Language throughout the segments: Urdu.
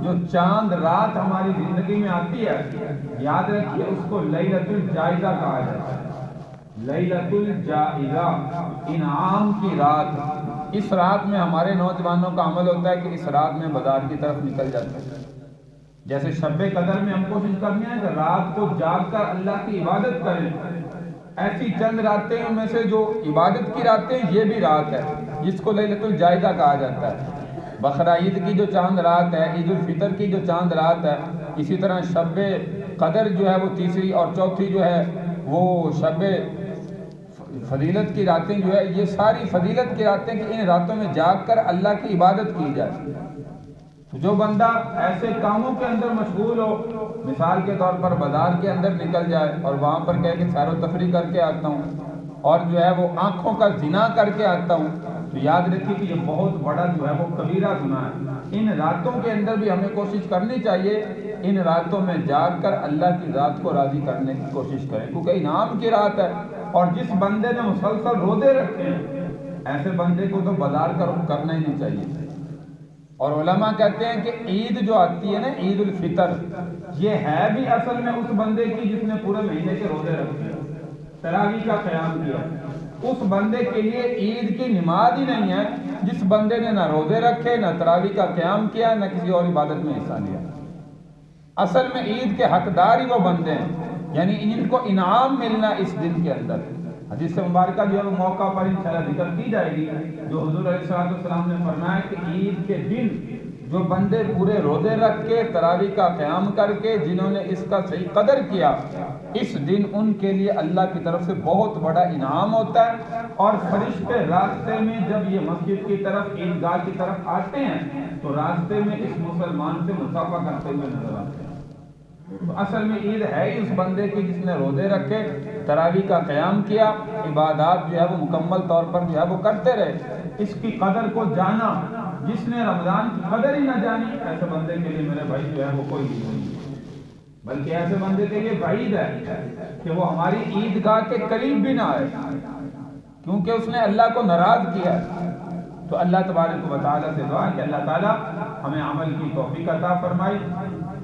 جو چاند رات ہماری زندگی میں آتی ہے، یاد رکھیے اس کو لیلۃ الجائزہ کہا جاتا ہے۔ لیلۃ الجائزہ، انعام کی رات۔ اس رات میں ہمارے نوجوانوں کا عمل ہوتا ہے کہ اس رات میں بازار کی طرف نکل جاتے ہیں۔ جیسے شب قدر میں ہم کوشش کرتے ہیں کہ رات کو جاگ کر اللہ کی عبادت کریں، ایسی چند راتیں میں سے جو عبادت کی راتیں، یہ بھی رات ہے جس کو لیلۃ الجائزہ کہا جاتا ہے۔ بقرہ عید کی جو چاند رات ہے، عید الفطر کی جو چاند رات ہے، اسی طرح شب قدر جو ہے وہ تیسری اور چوتھی جو ہے وہ شب فضیلت کی راتیں جو ہے، یہ ساری فضیلت کی راتیں کہ ان راتوں میں جاگ کر اللہ کی عبادت کی جائے۔ جو بندہ ایسے کاموں کے اندر مشغول ہو، مثال کے طور پر بازار کے اندر نکل جائے اور وہاں پر کہے کہ سیر و تفریح کر کے آتا ہوں، اور جو ہے وہ آنکھوں کا زنا کر کے آتا ہوں، تو یاد رکھیے کہ یہ بہت بڑا جو ہے وہ کبیرہ گناہ ہے۔ ان راتوں کے اندر بھی ہمیں کوشش کرنی چاہیے، ان راتوں میں جاگ کر اللہ کی ذات کو راضی کرنے کی کوشش کریں، کیونکہ انعام کی رات ہے۔ اور جس بندے نے مسلسل روزے رکھے ہیں، ایسے بندے کو تو بازار کا رخ کرنا ہی نہیں چاہیے۔ اور علماء کہتے ہیں کہ عید جو آتی ہے نا، عید الفطر، یہ ہے بھی اصل میں اس بندے کی جس نے پورے مہینے کے روزے رکھے، تراویح کا قیام کیا۔ اس بندے کے لیے عید کی نماز ہی نہیں ہے جس بندے نے نہ روزے رکھے، نہ تراویح کا قیام کیا، نہ کسی اور عبادت میں حصہ لیا۔ اصل میں عید کے حقدار ہی وہ بندے ہیں، یعنی ان کو انعام ملنا اس دن کے اندر۔ حدیث مبارکہ جو ہے وہ موقع پر انشاءاللہ ذکر کی جائے گی، جو حضور علیہ السلام نے فرمایا کہ عید کے دن جو بندے پورے روزے رکھ کے تراویح کا قیام کر کے جنہوں نے اس کا صحیح قدر کیا، اس دن ان کے لیے اللہ کی طرف سے بہت بڑا انعام ہوتا ہے۔ اور فرشتے راستے میں جب یہ مسجد کی طرف، عیدگاہ کی طرف آتے ہیں تو راستے میں اس مسلمان سے مصافحہ کرتے ہوئے نظر آتے ہیں۔ تو اصل میں عید ہے ہی اس بندے کی جس نے روزے رکھے، تراویح کا قیام کیا، عبادات جو ہے وہ مکمل طور پر جو ہے وہ کرتے رہے۔ اس کی قدر کو جانا، جس نے رمضان کی قدر ہی نہ جانی، ایسے بندے کے لیے میرے بھائی جو ہے وہ کوئی عید نہیں، بلکہ ایسے بندے کے لیے بعید ہے کہ وہ ہماری عیدگاہ کے قریب بھی نہ آئے، کیونکہ اس نے اللہ کو ناراض کیا۔ تو اللہ تبارک و تعالیٰ سے دعا کہ اللہ تعالیٰ ہمیں عمل کی توفیق عطا فرمائی،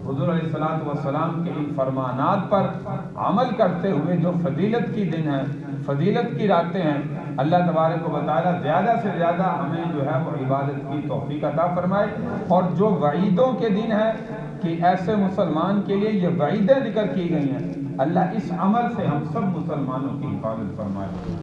حضور علیہ السلام کے ان فرمانات پر عمل کرتے ہوئے جو فضیلت کی دن ہے، فضیلت کی راتیں ہیں، اللہ تبارک و تعالیٰ زیادہ سے زیادہ ہمیں جو ہے وہ عبادت کی توفیق عطا فرمائے۔ اور جو وعیدوں کے دن ہے کہ ایسے مسلمان کے لیے یہ وعیدیں ذکر کی گئی ہیں، اللہ اس عمل سے ہم سب مسلمانوں کی حفاظت فرمائے۔